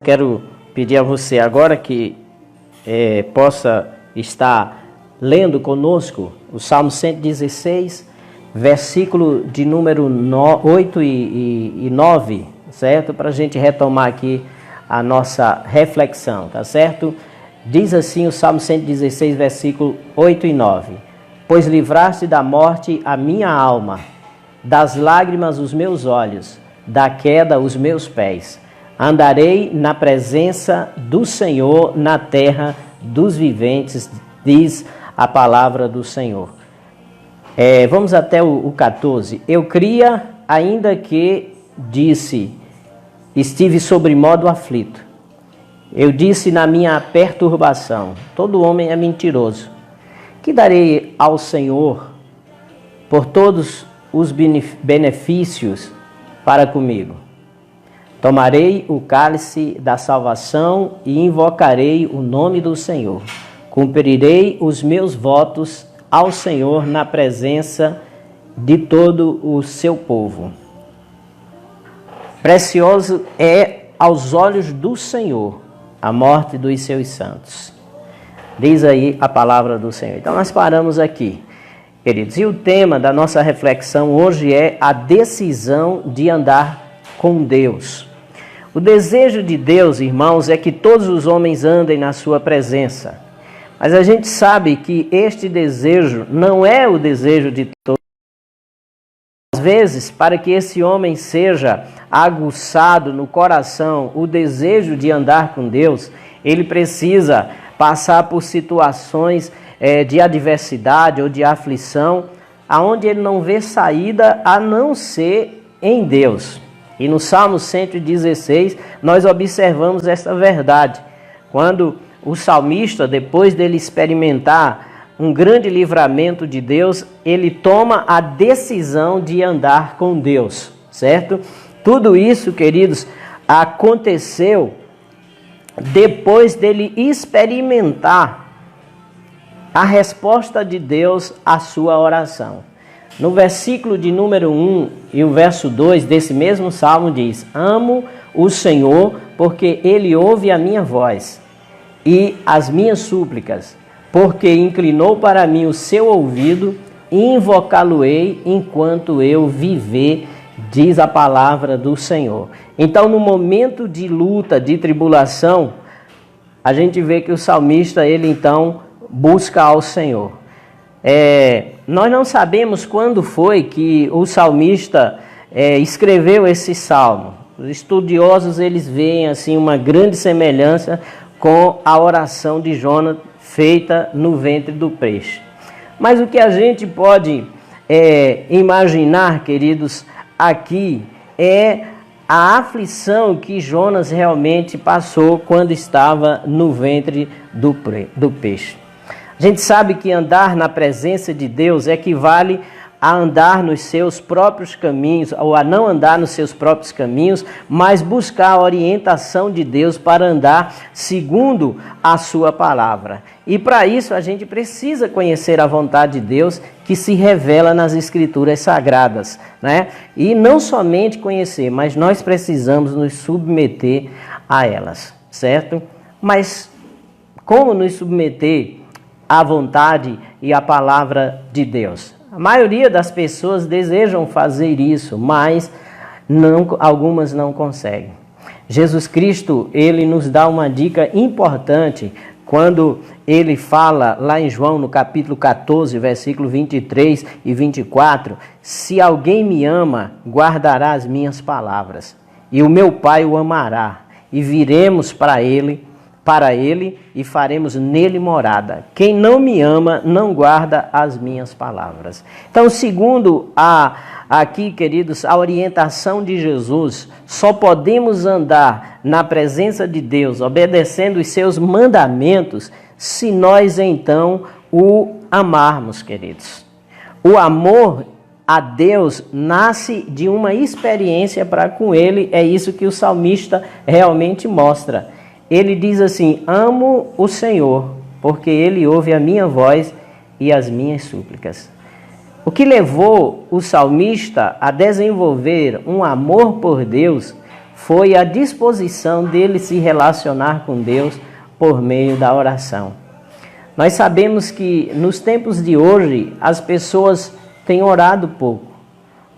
Quero pedir a você agora que possa estar lendo conosco o Salmo 116, versículo de número 8 e 9, certo? Para a gente retomar aqui a nossa reflexão, tá certo? Diz assim o Salmo 116, versículo 8 e 9. Pois livraste da morte a minha alma, das lágrimas os meus olhos, da queda os meus pés. Andarei na presença do Senhor na terra dos viventes, diz a palavra do Senhor. Vamos até o 14. Eu cria, ainda que disse, estive sobremodo aflito. Eu disse na minha perturbação, todo homem é mentiroso. Que darei ao Senhor por todos os benefícios para comigo? Tomarei o cálice da salvação e invocarei o nome do Senhor. Cumprirei os meus votos ao Senhor na presença de todo o seu povo. Precioso é aos olhos do Senhor a morte dos seus santos. Diz aí a palavra do Senhor. Então nós paramos aqui, queridos. E o tema da nossa reflexão hoje é a decisão de andar com Deus. O desejo de Deus, irmãos, é que todos os homens andem na sua presença. Mas a gente sabe que este desejo não é o desejo de todos. Às vezes, para que esse homem seja aguçado no coração, o desejo de andar com Deus, ele precisa passar por situações de adversidade ou de aflição, aonde ele não vê saída a não ser em Deus. E no Salmo 116, nós observamos essa verdade. Quando o salmista, depois dele experimentar um grande livramento de Deus, ele toma a decisão de andar com Deus, certo? Tudo isso, queridos, aconteceu depois dele experimentar a resposta de Deus à sua oração. No versículo de número 1 e o verso 2 desse mesmo salmo diz: Amo o Senhor porque Ele ouve a minha voz e as minhas súplicas, porque inclinou para mim o seu ouvido, e invocá-lo-ei enquanto eu viver, diz a palavra do Senhor. Então, no momento de luta, de tribulação, a gente vê que o salmista, ele então busca ao Senhor. Nós não sabemos quando foi que o salmista escreveu esse salmo. Os estudiosos, eles veem assim uma grande semelhança com a oração de Jonas feita no ventre do peixe. Mas o que a gente pode imaginar, queridos, aqui é a aflição que Jonas realmente passou quando estava no ventre do peixe. A gente sabe que andar na presença de Deus equivale a andar nos seus próprios caminhos, ou a não andar nos seus próprios caminhos, mas buscar a orientação de Deus para andar segundo a sua palavra. E para isso a gente precisa conhecer a vontade de Deus que se revela nas Escrituras Sagradas, né? E não somente conhecer, mas nós precisamos nos submeter a elas, certo? Mas como nos submeter à vontade e à palavra de Deus? A maioria das pessoas desejam fazer isso, mas algumas não conseguem. Jesus Cristo, ele nos dá uma dica importante quando ele fala lá em João, no capítulo 14, versículo 23 e 24, se alguém me ama, guardará as minhas palavras, e o meu Pai o amará, e viremos para ele e faremos nele morada. Quem não me ama, não guarda as minhas palavras. Então, segundo aqui, queridos, a orientação de Jesus, só podemos andar na presença de Deus, obedecendo os seus mandamentos, se nós, então, o amarmos, queridos. O amor a Deus nasce de uma experiência para com Ele, é isso que o salmista realmente mostra. Ele diz assim: amo o Senhor, porque Ele ouve a minha voz e as minhas súplicas. O que levou o salmista a desenvolver um amor por Deus foi a disposição dele se relacionar com Deus por meio da oração. Nós sabemos que nos tempos de hoje as pessoas têm orado pouco.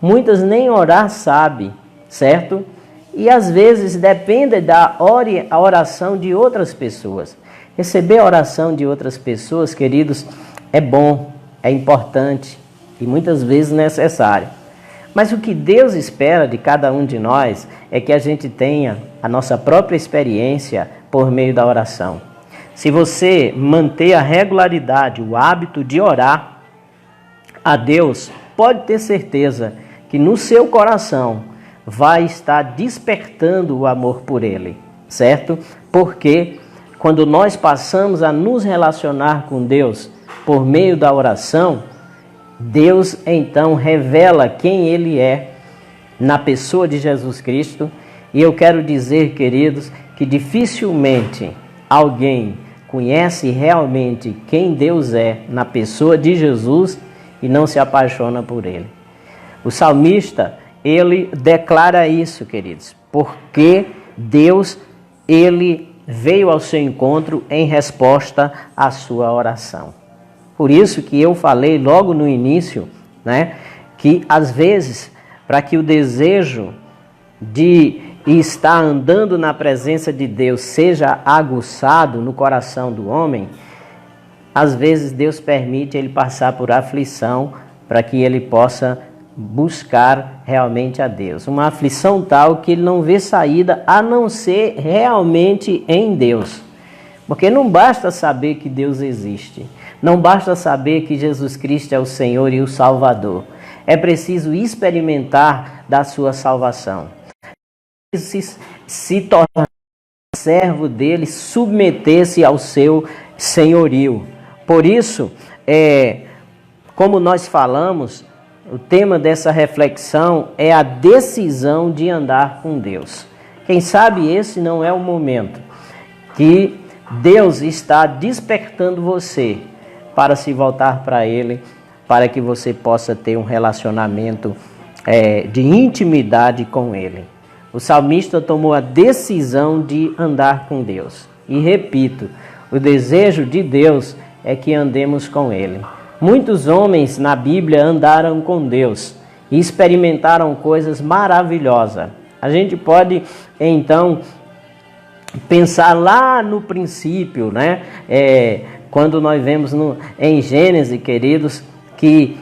Muitas nem orar sabem, certo? E às vezes depende da oração de outras pessoas. Receber a oração de outras pessoas, queridos, é bom, é importante e muitas vezes necessário. Mas o que Deus espera de cada um de nós é que a gente tenha a nossa própria experiência por meio da oração. Se você manter a regularidade, o hábito de orar a Deus, pode ter certeza que no seu coração vai estar despertando o amor por Ele, certo? Porque quando nós passamos a nos relacionar com Deus por meio da oração, Deus então revela quem Ele é na pessoa de Jesus Cristo. E eu quero dizer, queridos, que dificilmente alguém conhece realmente quem Deus é na pessoa de Jesus e não se apaixona por Ele. O salmista, ele declara isso, queridos, porque Deus, Ele veio ao seu encontro em resposta à sua oração. Por isso que eu falei logo no início, né, que às vezes, para que o desejo de estar andando na presença de Deus seja aguçado no coração do homem, às vezes Deus permite ele passar por aflição para que ele possa buscar realmente a Deus. Uma aflição tal que ele não vê saída a não ser realmente em Deus. Porque não basta saber que Deus existe. Não basta saber que Jesus Cristo é o Senhor e o Salvador. É preciso experimentar da sua salvação. Se tornar servo dele, submeter-se ao seu senhorio. Por isso, como nós falamos, o tema dessa reflexão é a decisão de andar com Deus. Quem sabe esse não é o momento que Deus está despertando você para se voltar para Ele, para que você possa ter um relacionamento de intimidade com Ele. O salmista tomou a decisão de andar com Deus. E repito, o desejo de Deus é que andemos com Ele. Muitos homens na Bíblia andaram com Deus e experimentaram coisas maravilhosas. A gente pode, então, pensar lá no princípio, né? Quando nós vemos em Gênesis, queridos, que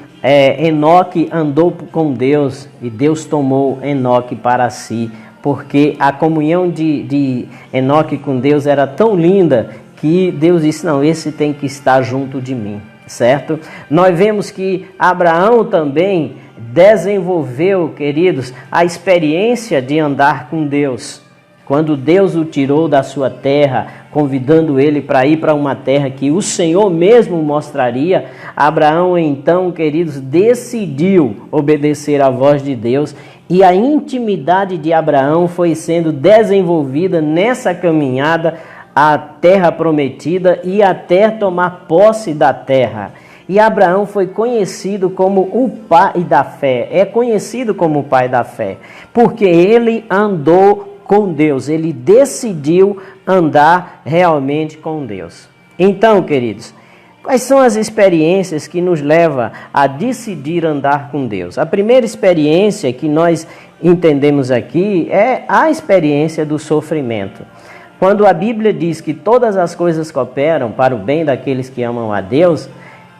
Enoque andou com Deus e Deus tomou Enoque para si, porque a comunhão de Enoque com Deus era tão linda que Deus disse, não, esse tem que estar junto de mim, certo? Nós vemos que Abraão também desenvolveu, queridos, a experiência de andar com Deus. Quando Deus o tirou da sua terra, convidando ele para ir para uma terra que o Senhor mesmo mostraria, Abraão então, queridos, decidiu obedecer à voz de Deus e a intimidade de Abraão foi sendo desenvolvida nessa caminhada à terra prometida e até tomar posse da terra. E Abraão foi conhecido como o pai da fé, é conhecido como o pai da fé, porque ele andou com Deus, ele decidiu andar realmente com Deus. Então, queridos, quais são as experiências que nos levam a decidir andar com Deus? A primeira experiência que nós entendemos aqui é a experiência do sofrimento. Quando a Bíblia diz que todas as coisas cooperam para o bem daqueles que amam a Deus,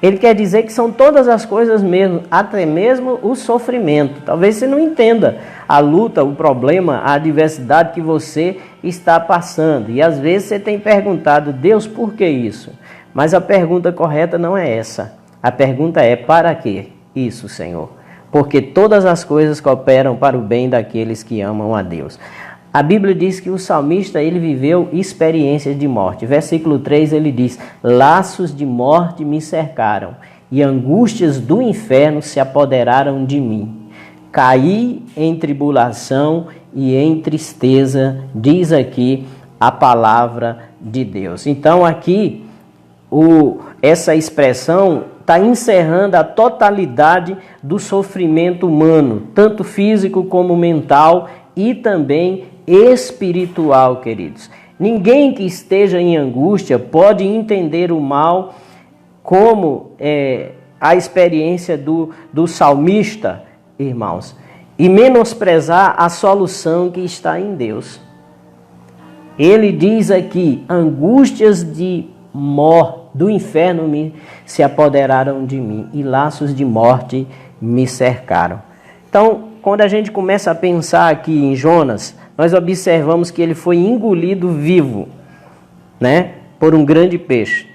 ele quer dizer que são todas as coisas mesmo, até mesmo o sofrimento. Talvez você não entenda a luta, o problema, a adversidade que você está passando. E às vezes você tem perguntado, Deus, por que isso? Mas a pergunta correta não é essa. A pergunta é, para que isso, Senhor? Porque todas as coisas cooperam para o bem daqueles que amam a Deus. A Bíblia diz que o salmista, ele viveu experiências de morte. Versículo 3, ele diz, laços de morte me cercaram e angústias do inferno se apoderaram de mim. Caí em tribulação e em tristeza, diz aqui a palavra de Deus. Então aqui, essa expressão está encerrando a totalidade do sofrimento humano, tanto físico como mental e também espiritual, queridos. Ninguém que esteja em angústia pode entender o mal como a experiência do salmista, irmãos, e menosprezar a solução que está em Deus. Ele diz aqui, angústias do inferno se apoderaram de mim e laços de morte me cercaram. Então, quando a gente começa a pensar aqui em Jonas, nós observamos que ele foi engolido vivo, né, por um grande peixe.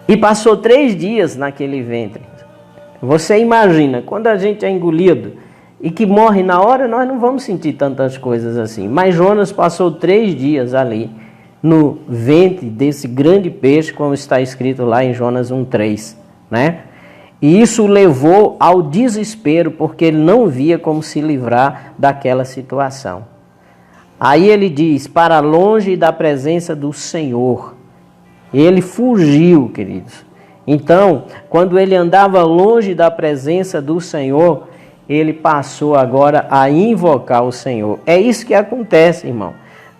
E passou 3 dias naquele ventre. Você imagina, quando a gente é engolido e que morre na hora, nós não vamos sentir tantas coisas assim. Mas Jonas passou 3 dias ali, no ventre desse grande peixe, como está escrito lá em Jonas 1:3, né? E isso o levou ao desespero, porque ele não via como se livrar daquela situação. Aí ele diz, para longe da presença do Senhor. Ele fugiu, queridos. Então, quando ele andava longe da presença do Senhor, ele passou agora a invocar o Senhor. É isso que acontece, irmão.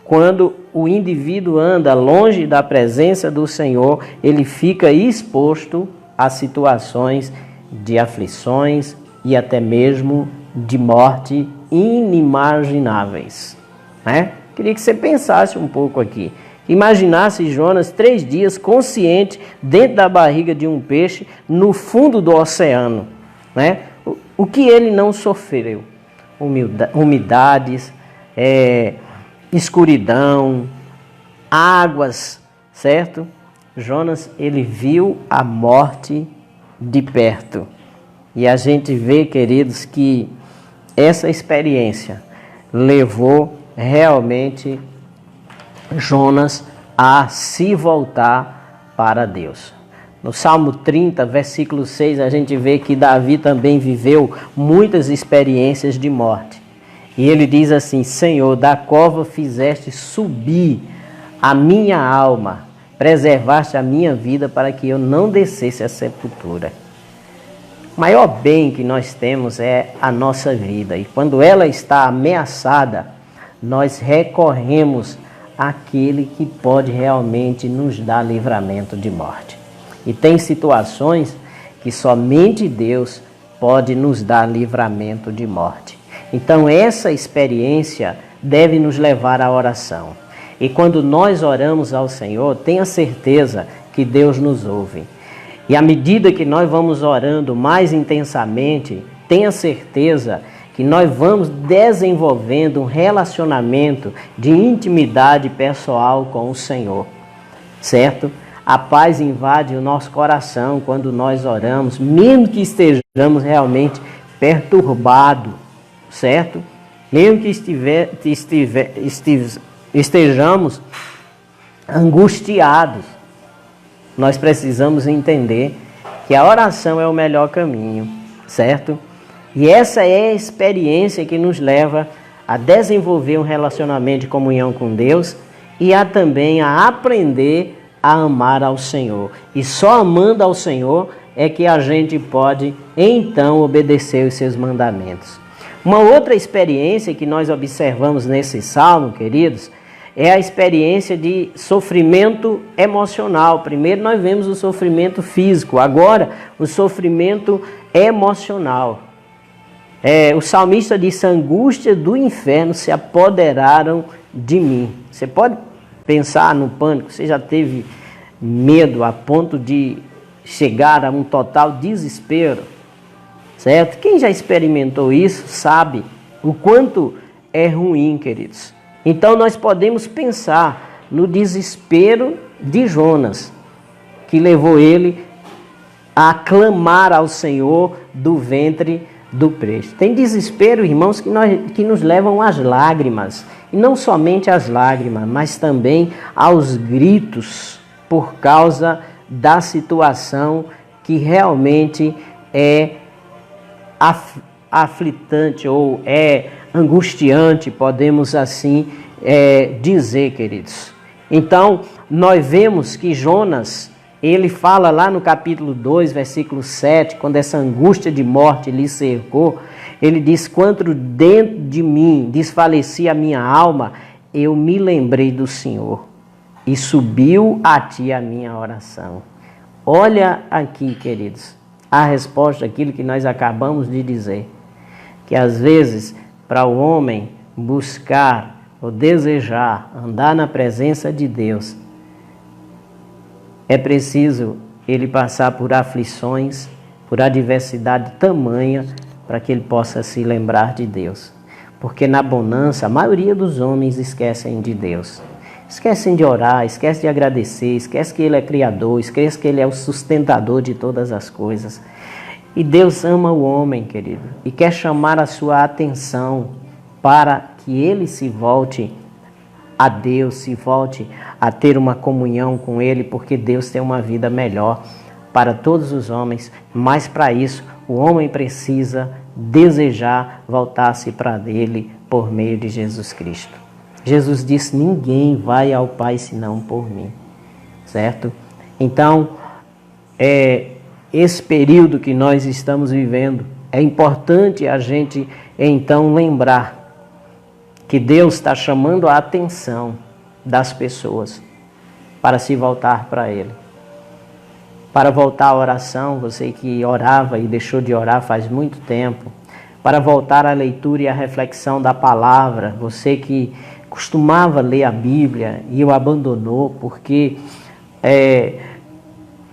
Quando o indivíduo anda longe da presença do Senhor, ele fica exposto a situações de aflições e até mesmo de morte inimagináveis, né? Queria que você pensasse um pouco aqui. Imaginasse Jonas 3 dias consciente dentro da barriga de um peixe no fundo do oceano, né? O que ele não sofreu? Umidades, escuridão, águas, certo? Jonas, ele viu a morte de perto. E a gente vê, queridos, que essa experiência levou realmente Jonas a se voltar para Deus. No Salmo 30, versículo 6, a gente vê que Davi também viveu muitas experiências de morte. E ele diz assim, Senhor, da cova fizeste subir a minha alma, preservaste a minha vida para que eu não descesse à sepultura. O maior bem que nós temos é a nossa vida. E quando ela está ameaçada, nós recorremos àquele que pode realmente nos dar livramento de morte. E tem situações que somente Deus pode nos dar livramento de morte. Então essa experiência deve nos levar à oração. E quando nós oramos ao Senhor, tenha certeza que Deus nos ouve. E à medida que nós vamos orando mais intensamente, tenha certeza que nós vamos desenvolvendo um relacionamento de intimidade pessoal com o Senhor, certo? A paz invade o nosso coração quando nós oramos, mesmo que estejamos realmente perturbados, certo? Mesmo que estejamos angustiados, nós precisamos entender que a oração é o melhor caminho, certo? E essa é a experiência que nos leva a desenvolver um relacionamento de comunhão com Deus e a também a aprender a amar ao Senhor. E só amando ao Senhor é que a gente pode, então, obedecer os seus mandamentos. Uma outra experiência que nós observamos nesse salmo, queridos, é a experiência de sofrimento emocional. Primeiro nós vemos o sofrimento físico, agora o sofrimento emocional. O salmista disse, angústia do inferno se apoderaram de mim. Você pode pensar no pânico, você já teve medo a ponto de chegar a um total desespero, certo? Quem já experimentou isso sabe o quanto é ruim, queridos. Então nós podemos pensar no desespero de Jonas, que levou ele a clamar ao Senhor do ventre do peixe. Tem desespero, irmãos, que nos levam às lágrimas. E não somente às lágrimas, mas também aos gritos por causa da situação que realmente é aflitante ou é angustiante, podemos assim dizer, queridos. Então, nós vemos que Jonas, ele fala lá no capítulo 2, versículo 7, quando essa angústia de morte lhe cercou, Ele diz: quando dentro de mim desfalecia a minha alma, eu me lembrei do Senhor e subiu a ti a minha oração. Olha aqui, queridos, a resposta àquilo que nós acabamos de dizer. Que às vezes, para o homem buscar ou desejar andar na presença de Deus, é preciso ele passar por aflições, por adversidade tamanha, para que ele possa se lembrar de Deus. Porque na bonança, a maioria dos homens esquecem de Deus. Esquecem de orar, esquecem de agradecer, esquecem que Ele é Criador, esquecem que Ele é o sustentador de todas as coisas. E Deus ama o homem, querido, e quer chamar a sua atenção para que ele se volte a Deus, se volte a ter uma comunhão com Ele, porque Deus tem uma vida melhor para todos os homens, mas para isso o homem precisa desejar voltar-se para Ele por meio de Jesus Cristo. Jesus disse: ninguém vai ao Pai senão por mim, certo? Então, esse período que nós estamos vivendo, é importante a gente então lembrar que Deus está chamando a atenção das pessoas para se voltar para Ele. Para voltar à oração, você que orava e deixou de orar faz muito tempo. Para voltar à leitura e à reflexão da palavra, você que costumava ler a Bíblia e o abandonou porque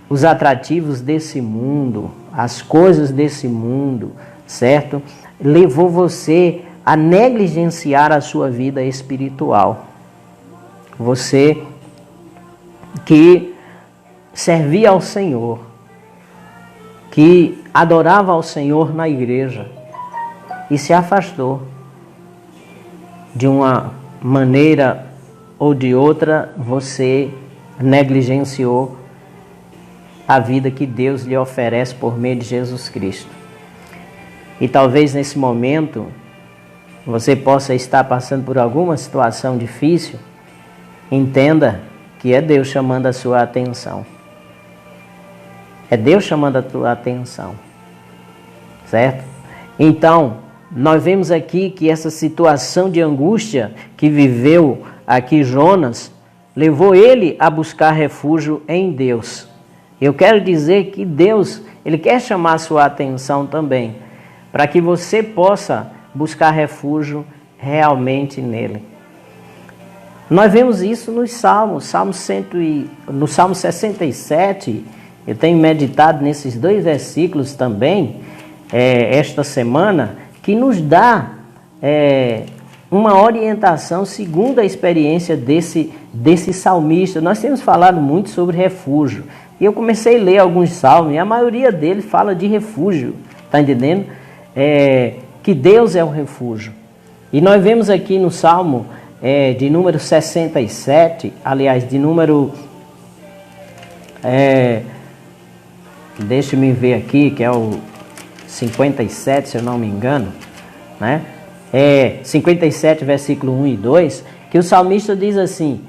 os atrativos desse mundo, as coisas desse mundo, certo? Levou você a negligenciar a sua vida espiritual. Você que servia ao Senhor, que adorava ao Senhor na igreja e se afastou de uma maneira ou de outra, você negligenciou a vida que Deus lhe oferece por meio de Jesus Cristo. E talvez nesse momento você possa estar passando por alguma situação difícil. Entenda que é Deus chamando a sua atenção. É Deus chamando a tua atenção, certo? Então, nós vemos aqui que essa situação de angústia que viveu aqui Jonas, levou ele a buscar refúgio em Deus. Eu quero dizer que Deus, Ele quer chamar a sua atenção também, para que você possa buscar refúgio realmente nele. Nós vemos isso nos Salmos, no Salmo 67, eu tenho meditado nesses 2 versículos também, esta semana, que nos dá uma orientação segundo a experiência desse salmista. Nós temos falado muito sobre refúgio, e eu comecei a ler alguns salmos, e a maioria deles fala de refúgio, está entendendo? Que Deus é o refúgio. E nós vemos aqui no Salmo de número 67, aliás, de número... deixa-me ver aqui, que é o 57, se eu não me engano, né? 57, versículo 1 e 2, que o salmista diz assim: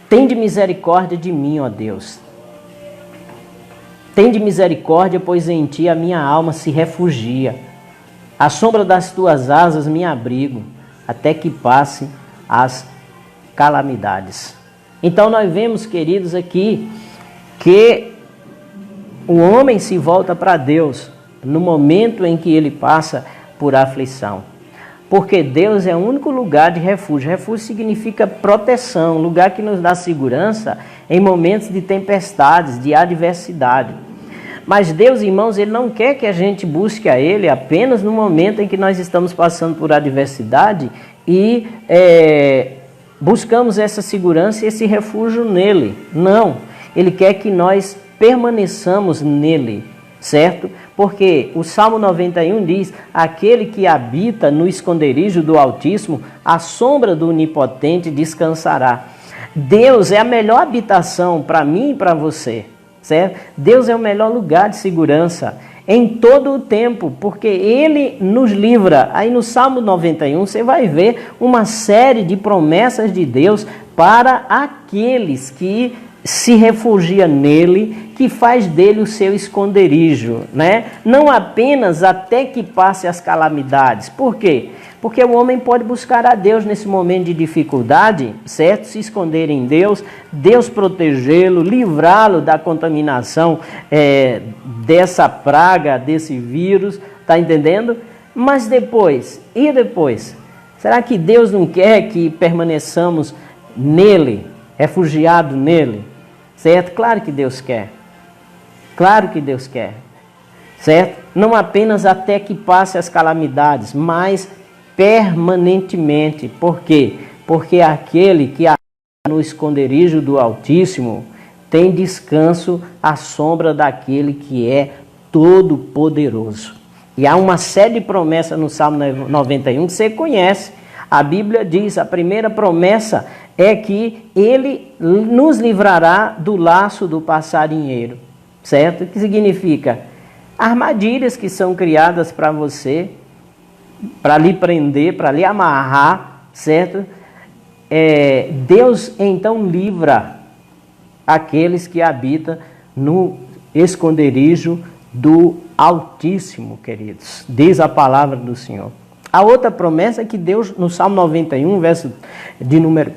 tende misericórdia de mim, ó Deus. Tende misericórdia, pois em ti a minha alma se refugia. À sombra das tuas asas me abrigo, até que passe as calamidades. Então nós vemos, queridos, aqui, que o homem se volta para Deus no momento em que ele passa por aflição. Porque Deus é o único lugar de refúgio. Refúgio significa proteção, lugar que nos dá segurança em momentos de tempestades, de adversidade. Mas Deus, irmãos, Ele não quer que a gente busque a Ele apenas no momento em que nós estamos passando por adversidade e buscamos essa segurança e esse refúgio nele. Não, Ele quer que nós permaneçamos nele, certo? Porque o Salmo 91 diz: aquele que habita no esconderijo do Altíssimo, à sombra do Onipotente descansará. Deus é a melhor habitação para mim e para você, certo? Deus é o melhor lugar de segurança em todo o tempo, porque Ele nos livra. Aí no Salmo 91 você vai ver uma série de promessas de Deus para aqueles que se refugia nele, que faz dele o seu esconderijo, né? Não apenas até que passe as calamidades. Por quê? Porque o homem pode buscar a Deus nesse momento de dificuldade, certo? Se esconder em Deus, Deus protegê-lo, livrá-lo da contaminação dessa praga, desse vírus, tá entendendo? Mas depois, e depois? Será que Deus não quer que permaneçamos nele, refugiado nele? Certo? Claro que Deus quer. Claro que Deus quer. Certo? Não apenas até que passe as calamidades, mas permanentemente. Por quê? Porque aquele que habita no esconderijo do Altíssimo tem descanso à sombra daquele que é todo-poderoso. E há uma série de promessas no Salmo 91 que você conhece. A Bíblia diz, a primeira promessa é que Ele nos livrará do laço do passarinheiro, certo? O que significa? Armadilhas que são criadas para você, para lhe prender, para lhe amarrar, certo? Deus então livra aqueles que habitam no esconderijo do Altíssimo, queridos. Diz a palavra do Senhor. A outra promessa é que Deus, no Salmo 91, verso de número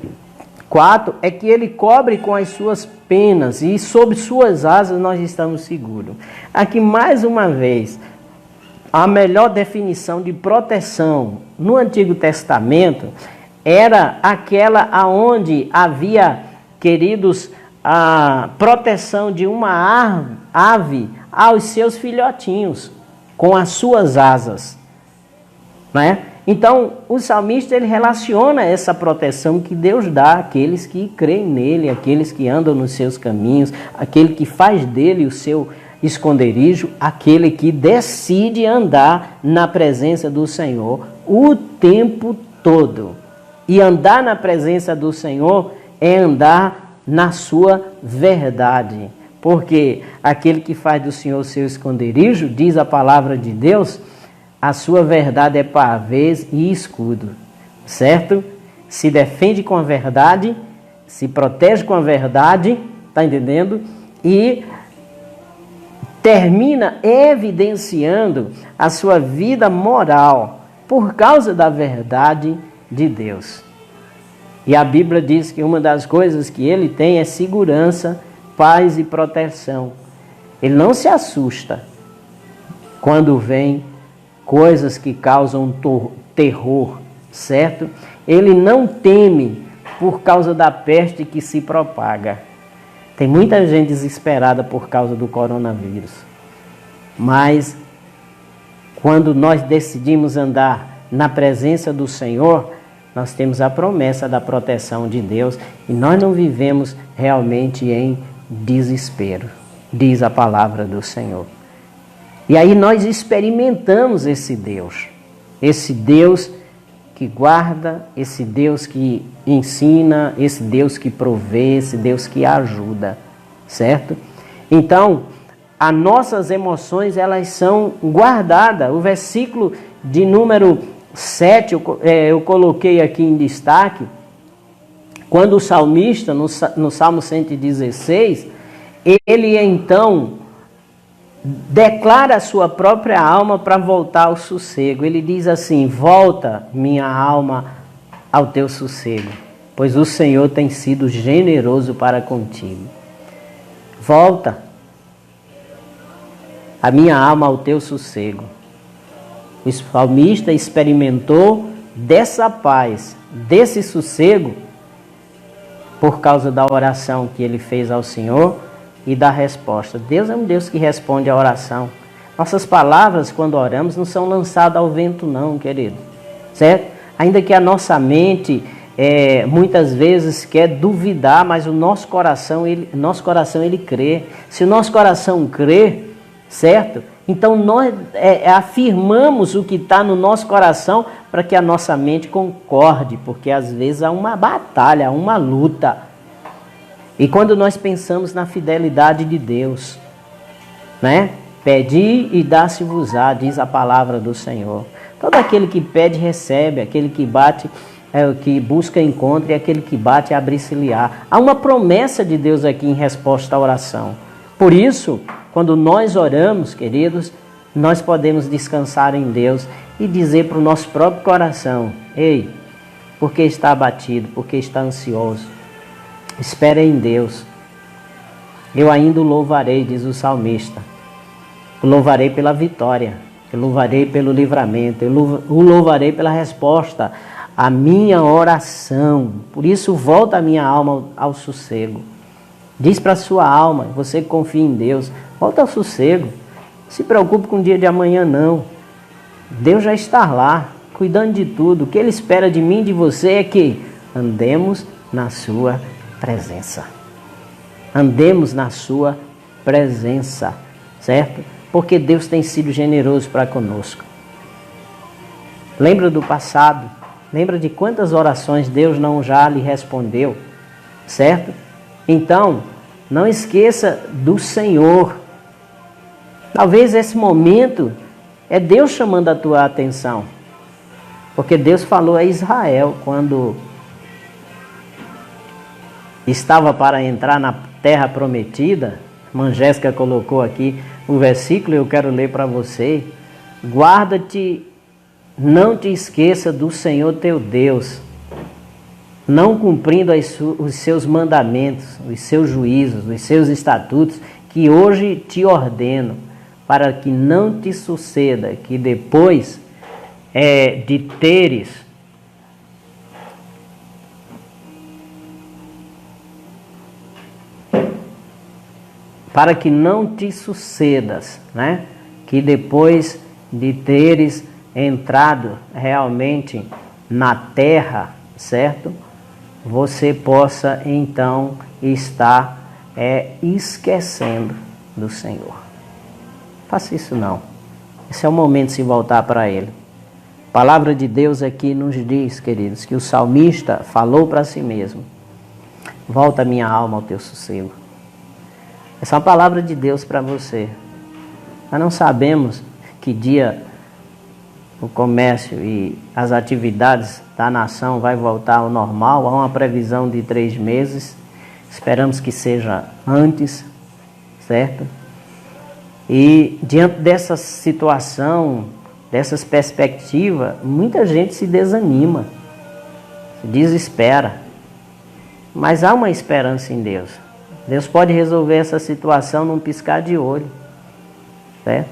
4, é que Ele cobre com as suas penas e sob suas asas nós estamos seguros. Aqui, mais uma vez, a melhor definição de proteção no Antigo Testamento era aquela aonde havia, queridos, a proteção de uma ave aos seus filhotinhos, com as suas asas. Né? Então, o salmista ele relaciona essa proteção que Deus dá àqueles que creem nele, àqueles que andam nos seus caminhos, aquele que faz dele o seu esconderijo, aquele que decide andar na presença do Senhor o tempo todo. E andar na presença do Senhor é andar na sua verdade. Porque aquele que faz do Senhor o seu esconderijo, diz a palavra de Deus, a sua verdade é pavês e escudo, certo? Se defende com a verdade, se protege com a verdade, tá entendendo? E termina evidenciando a sua vida moral por causa da verdade de Deus. E a Bíblia diz que uma das coisas que ele tem é segurança, paz e proteção. Ele não se assusta quando vem coisas que causam terror, certo? Ele não teme por causa da peste que se propaga. Tem muita gente desesperada por causa do coronavírus. Mas quando nós decidimos andar na presença do Senhor, nós temos a promessa da proteção de Deus e nós não vivemos realmente em desespero, diz a palavra do Senhor. E aí nós experimentamos esse Deus que guarda, esse Deus que ensina, esse Deus que provê, esse Deus que ajuda, certo? Então, as nossas emoções, elas são guardadas. O versículo de número 7, eu coloquei aqui em destaque, quando o salmista, no Salmo 116, ele então declara a sua própria alma para voltar ao sossego. Ele diz assim: volta, minha alma, ao teu sossego, pois o Senhor tem sido generoso para contigo. Volta, a minha alma, ao teu sossego. O salmista experimentou dessa paz, desse sossego, por causa da oração que ele fez ao Senhor e da resposta. Deus é um Deus que responde à oração. Nossas palavras, quando oramos, não são lançadas ao vento não, querido. Certo? Ainda que a nossa mente, muitas vezes, quer duvidar, mas o nosso coração, ele crê. Se o nosso coração crê, certo? Então nós afirmamos o que está no nosso coração para que a nossa mente concorde, porque às vezes há uma batalha, há uma luta. E quando nós pensamos na fidelidade de Deus, né? Pedi e dá-se-vos-á, diz a palavra do Senhor. Todo aquele que pede, recebe. Aquele que bate, é o que busca encontro, e aquele que bate abre-se-lhe-á. Há uma promessa de Deus aqui em resposta à oração. Por isso, quando nós oramos, queridos, nós podemos descansar em Deus e dizer para o nosso próprio coração: ei, porque está abatido, porque está ansioso, espere em Deus. Eu ainda o louvarei, diz o salmista. O louvarei pela vitória, eu louvarei pelo livramento, eu o louvarei pela resposta à minha oração. Por isso, volta a minha alma ao sossego. Diz para a sua alma, você que confia em Deus, volta ao sossego. Não se preocupe com o dia de amanhã, não. Deus já está lá, cuidando de tudo. O que Ele espera de mim e de você é que andemos na sua presença. Andemos na sua presença, certo? Porque Deus tem sido generoso para conosco. Lembra do passado? Lembra de quantas orações Deus não já lhe respondeu, certo? Então, não esqueça do Senhor. Talvez esse momento é Deus chamando a tua atenção. Porque Deus falou a Israel quando estava para entrar na terra prometida. A irmã Jéssica colocou aqui o versículo, eu quero ler para você. Guarda-te, não te esqueça do Senhor teu Deus, não cumprindo os seus mandamentos, os seus juízos, os seus estatutos, que hoje te ordeno, para que não te suceda que depois de teres para que não te sucedas, né? Que depois de teres entrado realmente na terra, certo? Você possa então estar esquecendo do Senhor. Faça isso não. Esse é o momento de se voltar para Ele. A palavra de Deus aqui nos diz, queridos, que o salmista falou para si mesmo: volta a minha alma ao teu sossego. Essa é uma palavra de Deus para você. Nós não sabemos que dia o comércio e as atividades da nação vai voltar ao normal. Há uma previsão de 3 meses. Esperamos que seja antes, certo? E diante dessa situação, dessas perspectivas, muita gente se desanima, se desespera. Mas há uma esperança em Deus. Deus pode resolver essa situação num piscar de olho, certo?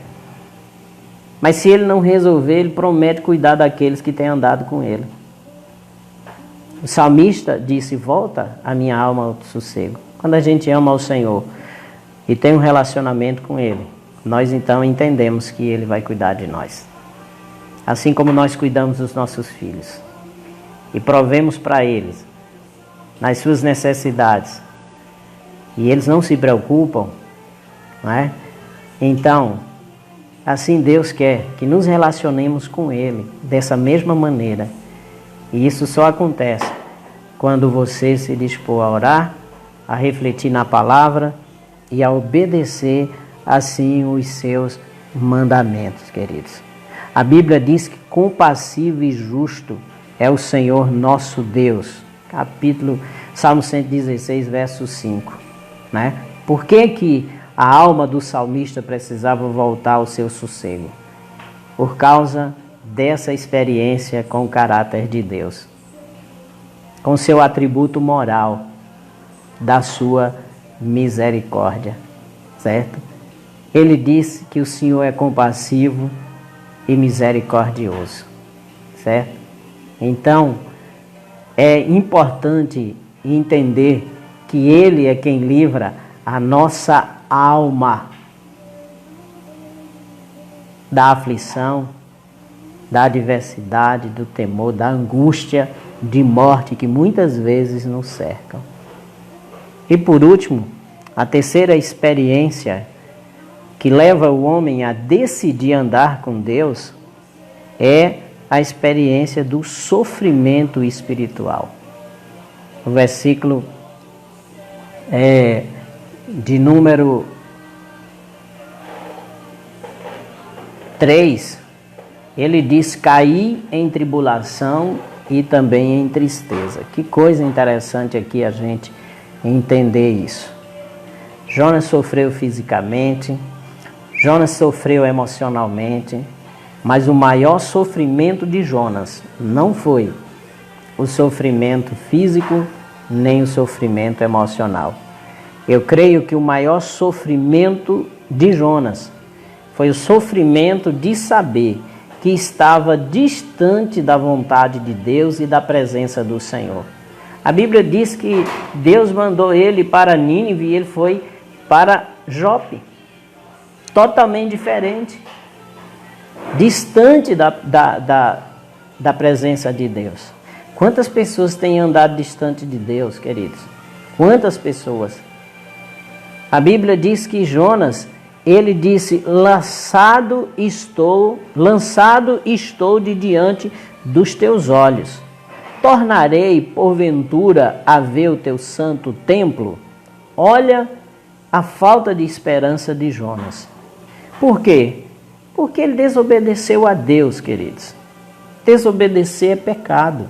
Mas se Ele não resolver, Ele promete cuidar daqueles que têm andado com Ele. O salmista disse: volta a minha alma ao sossego. Quando a gente ama ao Senhor e tem um relacionamento com Ele, nós então entendemos que Ele vai cuidar de nós. Assim como nós cuidamos dos nossos filhos e provemos para eles nas suas necessidades, e eles não se preocupam, não é? Então, assim Deus quer que nos relacionemos com Ele dessa mesma maneira. E isso só acontece quando você se dispor a orar, a refletir na palavra e a obedecer assim os seus mandamentos, queridos. A Bíblia diz que compassivo e justo é o Senhor nosso Deus. Salmo 116, verso 5. Né? Por que a alma do salmista precisava voltar ao seu sossego? Por causa dessa experiência com o caráter de Deus, com seu atributo moral, da sua misericórdia, certo? Ele disse que o Senhor é compassivo e misericordioso, certo? Então, é importante entender que Ele é quem livra a nossa alma da aflição, da adversidade, do temor, da angústia de morte que muitas vezes nos cercam. E por último, a terceira experiência que leva o homem a decidir andar com Deus é a experiência do sofrimento espiritual. O versículo de número 3, ele diz: caí em tribulação e também em tristeza. Que coisa interessante aqui a gente entender isso. Jonas sofreu fisicamente, Jonas sofreu emocionalmente, mas o maior sofrimento de Jonas não foi o sofrimento físico, nem o sofrimento emocional. Eu creio que o maior sofrimento de Jonas foi o sofrimento de saber que estava distante da vontade de Deus e da presença do Senhor. A Bíblia diz que Deus mandou ele para Nínive e ele foi para Jope. Totalmente diferente. Distante da presença de Deus. Quantas pessoas têm andado distante de Deus, queridos? Quantas pessoas? A Bíblia diz que Jonas, ele disse, lançado estou de diante dos teus olhos. Tornarei, porventura, a ver o teu santo templo? Olha a falta de esperança de Jonas. Por quê? Porque ele desobedeceu a Deus, queridos. Desobedecer é pecado.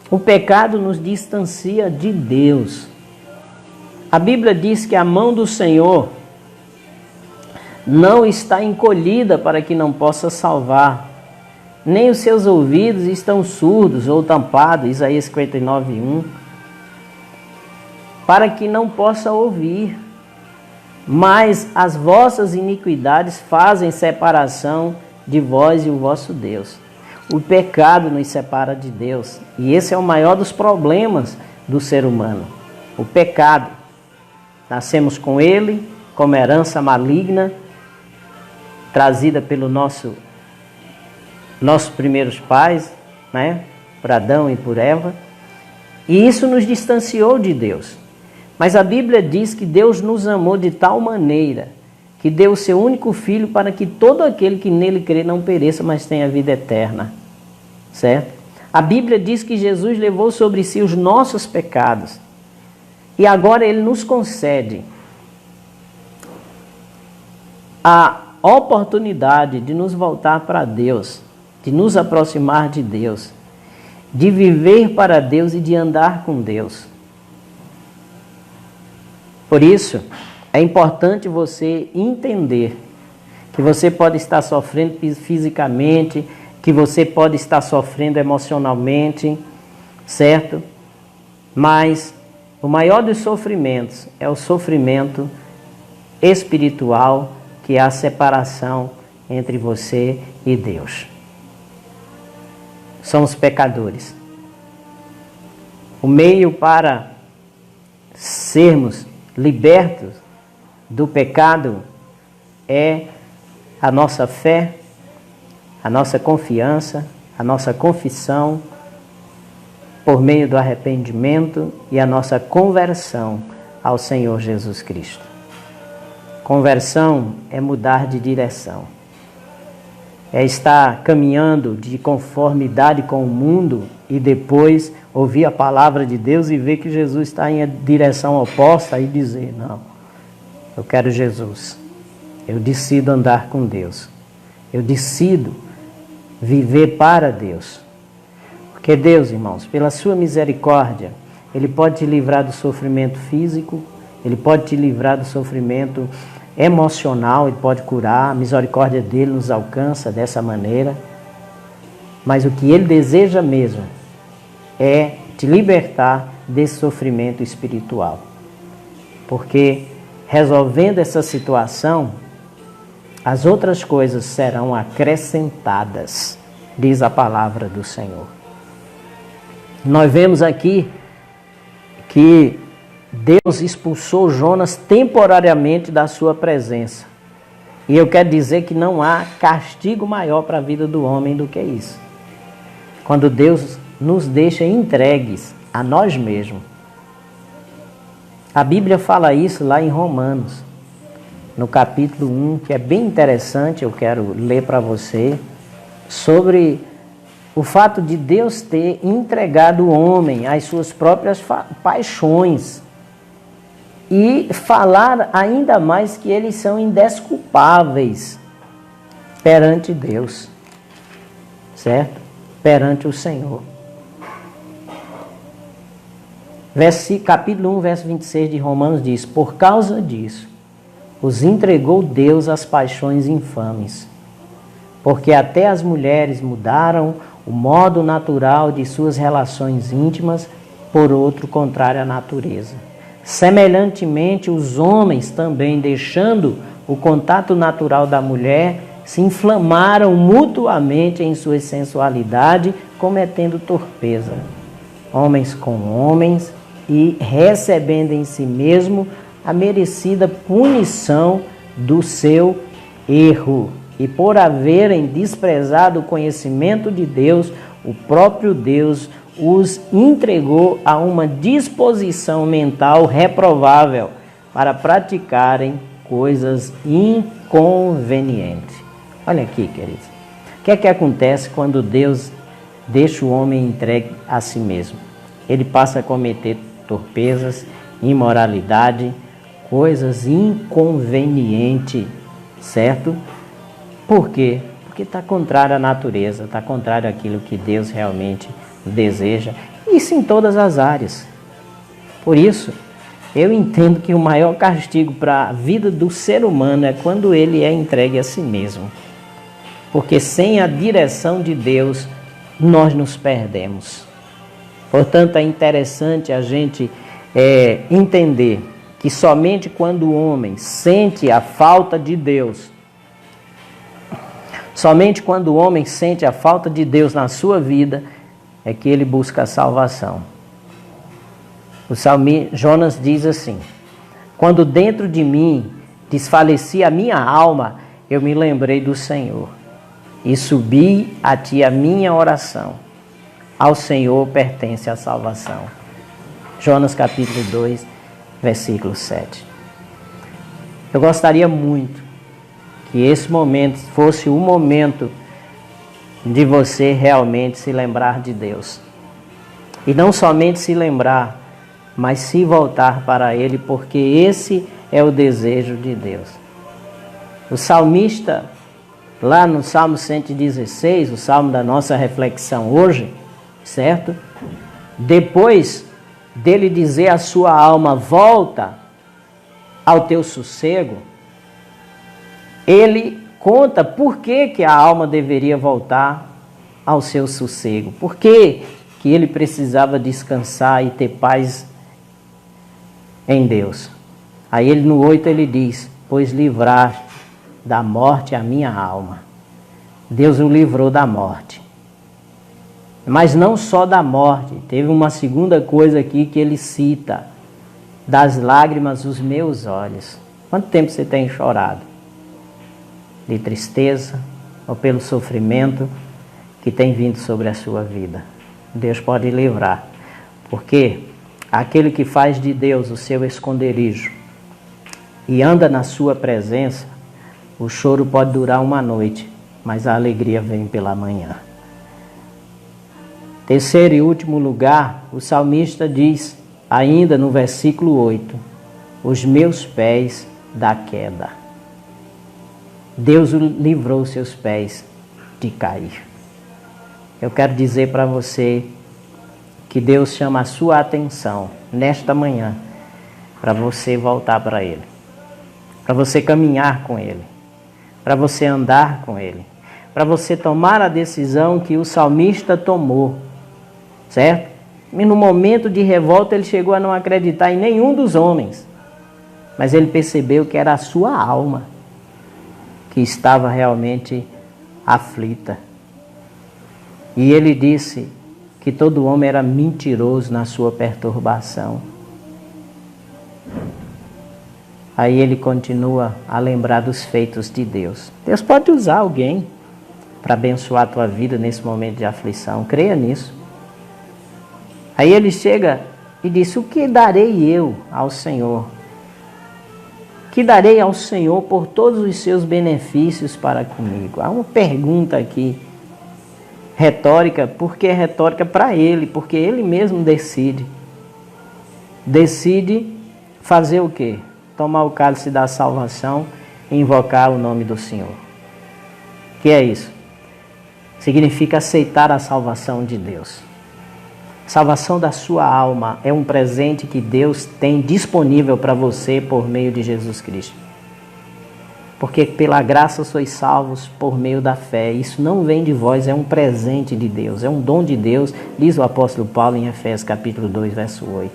O pecado nos distancia de Deus. A Bíblia diz que a mão do Senhor não está encolhida para que não possa salvar, nem os seus ouvidos estão surdos ou tampados, Isaías 59:1, para que não possa ouvir. Mas as vossas iniquidades fazem separação de vós e o vosso Deus. O pecado nos separa de Deus. E esse é o maior dos problemas do ser humano. O pecado. Nascemos com ele, como herança maligna, trazida pelos nossos primeiros pais, né? Por Adão e por Eva. E isso nos distanciou de Deus. Mas a Bíblia diz que Deus nos amou de tal maneira que deu o seu único filho para que todo aquele que nele crê não pereça, mas tenha vida eterna. Certo? A Bíblia diz que Jesus levou sobre si os nossos pecados. E agora ele nos concede a oportunidade de nos voltar para Deus, de nos aproximar de Deus, de viver para Deus e de andar com Deus. Por isso, é importante você entender que você pode estar sofrendo fisicamente, que você pode estar sofrendo emocionalmente, certo? Mas o maior dos sofrimentos é o sofrimento espiritual, que é a separação entre você e Deus. Somos pecadores. O meio para sermos libertos do pecado é a nossa fé, a nossa confiança, a nossa confissão por meio do arrependimento e a nossa conversão ao Senhor Jesus Cristo. Conversão é mudar de direção, é estar caminhando de conformidade com o mundo e depois ouvir a palavra de Deus e ver que Jesus está em direção oposta e dizer, não, eu quero Jesus, eu decido andar com Deus, eu decido viver para Deus. Porque Deus, irmãos, pela sua misericórdia, Ele pode te livrar do sofrimento físico, Ele pode te livrar do sofrimento emocional, Ele pode curar, a misericórdia dEle nos alcança dessa maneira. Mas o que Ele deseja mesmo é te libertar desse sofrimento espiritual. Porque resolvendo essa situação, as outras coisas serão acrescentadas, diz a palavra do Senhor. Nós vemos aqui que Deus expulsou Jonas temporariamente da sua presença. E eu quero dizer que não há castigo maior para a vida do homem do que isso. Quando Deus nos deixa entregues a nós mesmos. A Bíblia fala isso lá em Romanos, no capítulo 1, que é bem interessante, eu quero ler para você, sobre o fato de Deus ter entregado o homem às suas próprias paixões e falar ainda mais que eles são indesculpáveis perante Deus, certo? Perante o Senhor. Capítulo 1, verso 26 de Romanos diz: por causa disso, os entregou Deus às paixões infames, porque até as mulheres mudaram o modo natural de suas relações íntimas por outro contrário à natureza. Semelhantemente, os homens também, deixando o contato natural da mulher, se inflamaram mutuamente em sua sensualidade, cometendo torpeza, homens com homens, e recebendo em si mesmo a merecida punição do seu erro. E por haverem desprezado o conhecimento de Deus, o próprio Deus os entregou a uma disposição mental reprovável para praticarem coisas inconvenientes. Olha aqui, queridos. O que é que acontece quando Deus deixa o homem entregue a si mesmo? Ele passa a cometer torpezas, imoralidade, coisas inconvenientes, certo? Por quê? Porque está contrário à natureza, está contrário àquilo que Deus realmente deseja. Isso em todas as áreas. Por isso, eu entendo que o maior castigo para a vida do ser humano é quando ele é entregue a si mesmo. Porque sem a direção de Deus, nós nos perdemos. Portanto, é interessante a gente entender que somente quando o homem sente a falta de Deus, somente quando o homem sente a falta de Deus na sua vida, é que ele busca a salvação. O salmista Jonas diz assim: quando dentro de mim desfalecia a minha alma, eu me lembrei do Senhor e subi a ti a minha oração. Ao Senhor pertence a salvação. Jonas capítulo 2, versículo 7. Eu gostaria muito que esse momento fosse o momento de você realmente se lembrar de Deus. E não somente se lembrar, mas se voltar para Ele, porque esse é o desejo de Deus. O salmista, lá no Salmo 116, o salmo da nossa reflexão hoje, certo? Depois dele dizer à sua alma, volta ao teu sossego, ele conta por que a alma deveria voltar ao seu sossego. Por que ele precisava descansar e ter paz em Deus. Aí ele no 8 ele diz: pois livrar da morte a minha alma. Deus o livrou da morte. Mas não só da morte, teve uma segunda coisa aqui que ele cita: das lágrimas os meus olhos. Quanto tempo você tem chorado? De tristeza ou pelo sofrimento que tem vindo sobre a sua vida? Deus pode livrar, porque aquele que faz de Deus o seu esconderijo e anda na sua presença, o choro pode durar uma noite, mas a alegria vem pela manhã. Terceiro e último lugar, o salmista diz, ainda no versículo 8, os meus pés da queda. Deus livrou seus pés de cair. Eu quero dizer para você que Deus chama a sua atenção nesta manhã para você voltar para Ele, para você caminhar com Ele, para você andar com Ele, para você tomar a decisão que o salmista tomou, certo? E no momento de revolta ele chegou a não acreditar em nenhum dos homens, mas ele percebeu que era a sua alma que estava realmente aflita. E ele disse que todo homem era mentiroso na sua perturbação. Aí ele continua a lembrar dos feitos de Deus. Deus pode usar alguém para abençoar a tua vida nesse momento de aflição. Creia nisso. Aí ele chega e diz: o que darei eu ao Senhor? Que darei ao Senhor por todos os seus benefícios para comigo? Há uma pergunta aqui, retórica. Por que retórica? Para ele, porque ele mesmo decide. Decide fazer o quê? Tomar o cálice da salvação e invocar o nome do Senhor. O que é isso? Significa aceitar a salvação de Deus. Salvação da sua alma é um presente que Deus tem disponível para você por meio de Jesus Cristo. Porque pela graça sois salvos por meio da fé. Isso não vem de vós, é um presente de Deus, é um dom de Deus, diz o apóstolo Paulo em Efésios capítulo 2, verso 8.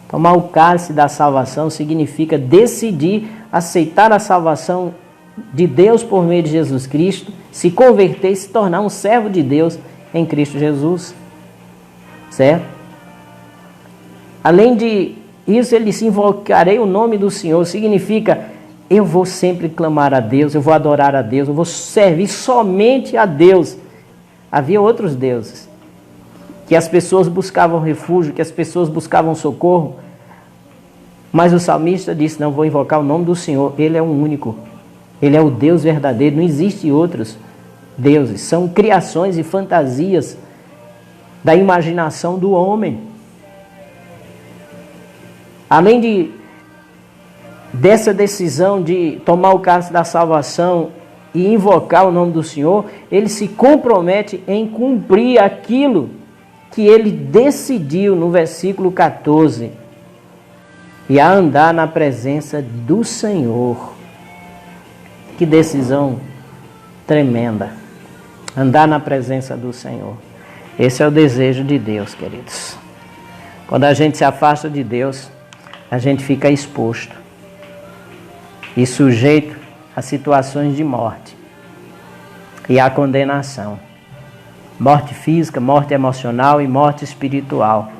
Tomar o cálice da salvação significa decidir aceitar a salvação de Deus por meio de Jesus Cristo, se converter e se tornar um servo de Deus em Cristo Jesus. Certo? Além de isso, ele disse: invocarei o nome do Senhor, significa eu vou sempre clamar a Deus, eu vou adorar a Deus, eu vou servir somente a Deus. Havia outros deuses, que as pessoas buscavam refúgio, que as pessoas buscavam socorro, mas o salmista disse: não, vou invocar o nome do Senhor, Ele é o único, Ele é o Deus verdadeiro, não existe outros deuses, são criações e fantasias da imaginação do homem. Além dessa decisão de tomar o cálice da salvação e invocar o nome do Senhor, ele se compromete em cumprir aquilo que ele decidiu no versículo 14, e a andar na presença do Senhor. Que decisão tremenda, andar na presença do Senhor. Esse é o desejo de Deus, queridos. Quando a gente se afasta de Deus, a gente fica exposto e sujeito a situações de morte e à condenação. Morte física, morte emocional e morte espiritual.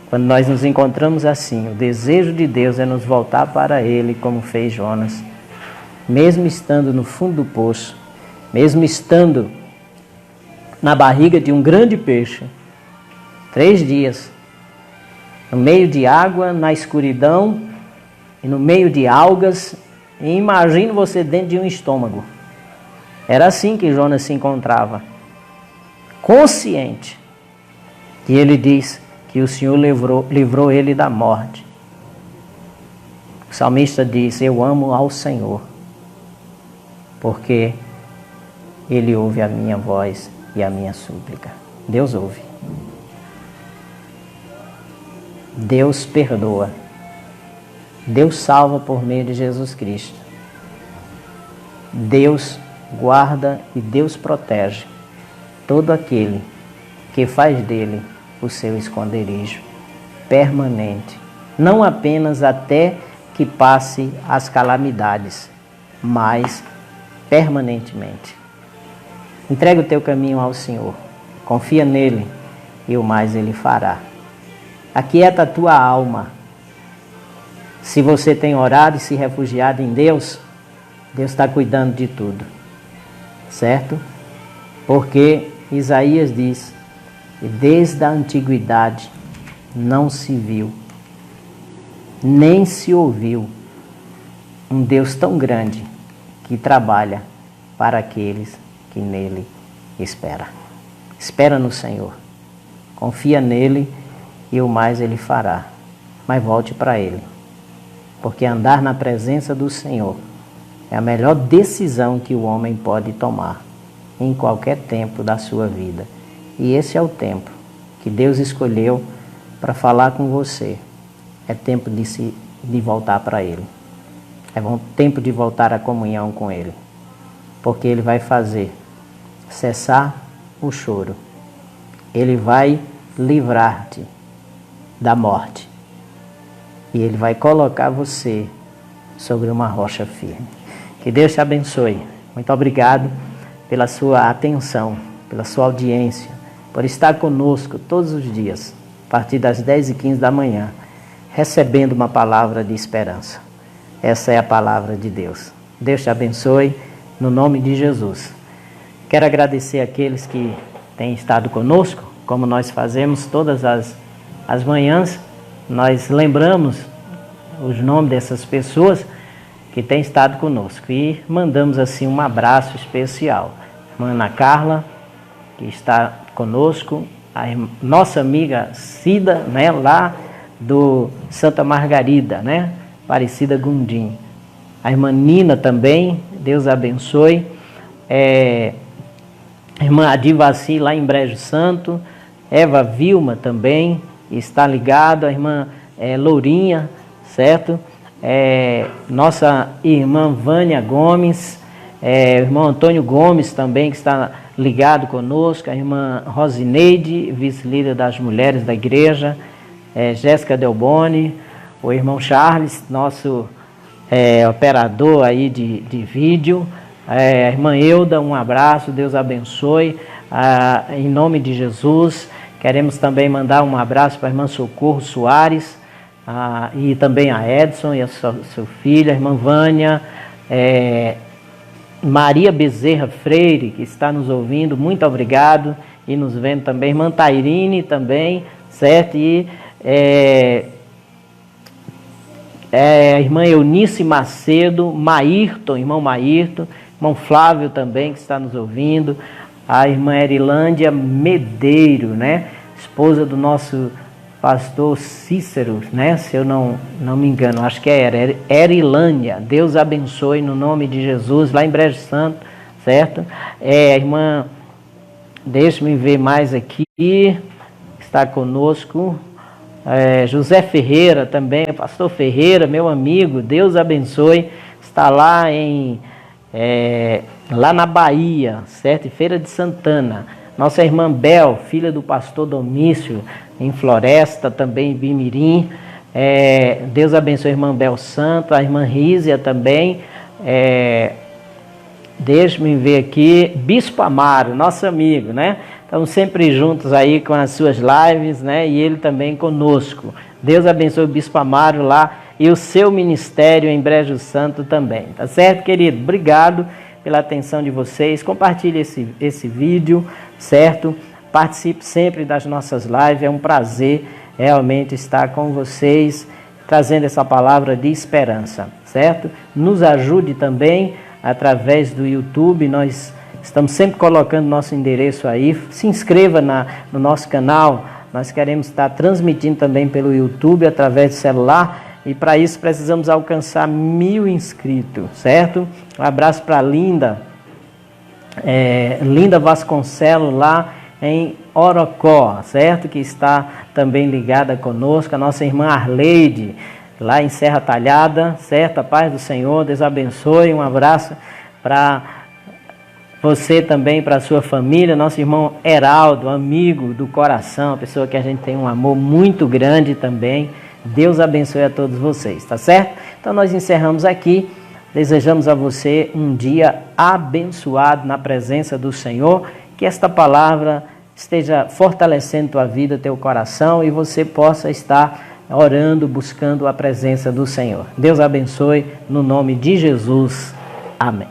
Quando nós nos encontramos assim, o desejo de Deus é nos voltar para Ele, como fez Jonas. Mesmo estando no fundo do poço, mesmo estando na barriga de um grande peixe, 3 dias, no meio de água, na escuridão e no meio de algas, e imagine você dentro de um estômago. Era assim que Jonas se encontrava, consciente, e ele diz que o Senhor livrou ele da morte. O salmista diz: eu amo ao Senhor, porque Ele ouve a minha voz e a minha súplica. Deus ouve. Deus perdoa. Deus salva por meio de Jesus Cristo. Deus guarda e Deus protege todo aquele que faz dele o seu esconderijo permanente. Não apenas até que passe as calamidades, mas permanentemente. Entrega o teu caminho ao Senhor, confia nele e o mais Ele fará. Aquieta a tua alma. Se você tem orado e se refugiado em Deus, Deus está cuidando de tudo, certo? Porque Isaías diz que desde a antiguidade não se viu, nem se ouviu um Deus tão grande que trabalha para aqueles que nele espera. Espera no Senhor, confia nele e o mais Ele fará. Mas volte para Ele, porque andar na presença do Senhor é a melhor decisão que o homem pode tomar em qualquer tempo da sua vida. E esse é o tempo que Deus escolheu para falar com você. É tempo de voltar para Ele. É tempo de voltar à comunhão com Ele, porque Ele vai fazer cessar o choro. Ele vai livrar-te da morte. E Ele vai colocar você sobre uma rocha firme. Que Deus te abençoe. Muito obrigado pela sua atenção, pela sua audiência, por estar conosco todos os dias, a partir das 10h15 da manhã, recebendo uma palavra de esperança. Essa é a palavra de Deus. Deus te abençoe, no nome de Jesus. Quero agradecer àqueles que têm estado conosco, como nós fazemos todas as manhãs. Nós lembramos os nomes dessas pessoas que têm estado conosco e mandamos assim um abraço especial. A irmã Ana Carla, que está conosco, a nossa amiga Cida, né, lá do Santa Margarida, né, Aparecida Gundim. A irmã Nina também, Deus abençoe. A irmã Adivaci, lá em Brejo Santo. Eva Vilma também está ligado, a irmã Lourinha, certo? Nossa irmã Vânia Gomes, o irmão Antônio Gomes também, que está ligado conosco, a irmã Rosineide, vice-líder das mulheres da igreja, Jéssica Delboni, o irmão Charles, nosso operador aí de vídeo, a irmã Euda, um abraço, Deus abençoe, em nome de Jesus. Queremos também mandar um abraço para a irmã Socorro Soares, e também a Edson e a sua filha, a irmã Vânia, Maria Bezerra Freire, que está nos ouvindo, muito obrigado, e nos vendo também, irmã Tairine também, certo? E a irmã Eunice Macedo, irmão Maírton, irmão Flávio também, que está nos ouvindo, a irmã Erilândia Medeiro, né? Esposa do nosso pastor Cícero, né? Se eu não me engano, acho que era Erilândia. Deus abençoe no nome de Jesus, lá em Brejo Santo, certo? Irmã, deixa-me ver mais aqui, está conosco, José Ferreira também, pastor Ferreira, meu amigo, Deus abençoe, está lá lá na Bahia, certo? Em Feira de Santana. Nossa irmã Bel, filha do pastor Domício, em Floresta, também em Bimirim. Deus abençoe a irmã Bel Santo, a irmã Rízia também. Deixa-me ver aqui, Bispo Amaro, nosso amigo, né? Estamos sempre juntos aí com as suas lives, né? E ele também conosco. Deus abençoe o Bispo Amaro lá e o seu ministério em Brejo Santo também. Tá certo, querido? Obrigado pela atenção de vocês. Compartilhe esse vídeo, certo? Participe sempre das nossas lives. É um prazer realmente estar com vocês, trazendo essa palavra de esperança, certo? Nos ajude também através do YouTube. Nós estamos sempre colocando nosso endereço aí. Se inscreva no nosso canal. Nós queremos estar transmitindo também pelo YouTube através do celular. E para isso precisamos alcançar 1000 inscritos, certo? Um abraço para Linda Vasconcelos lá em Orocó, certo? Que está também ligada conosco. A nossa irmã Arleide, lá em Serra Talhada, certo? A paz do Senhor, Deus abençoe. Um abraço para você também, para a sua família. Nosso irmão Heraldo, amigo do coração, pessoa que a gente tem um amor muito grande também. Deus abençoe a todos vocês, tá certo? Então nós encerramos aqui. Desejamos a você um dia abençoado na presença do Senhor. Que esta palavra esteja fortalecendo tua vida, teu coração, e você possa estar orando, buscando a presença do Senhor. Deus abençoe no nome de Jesus. Amém.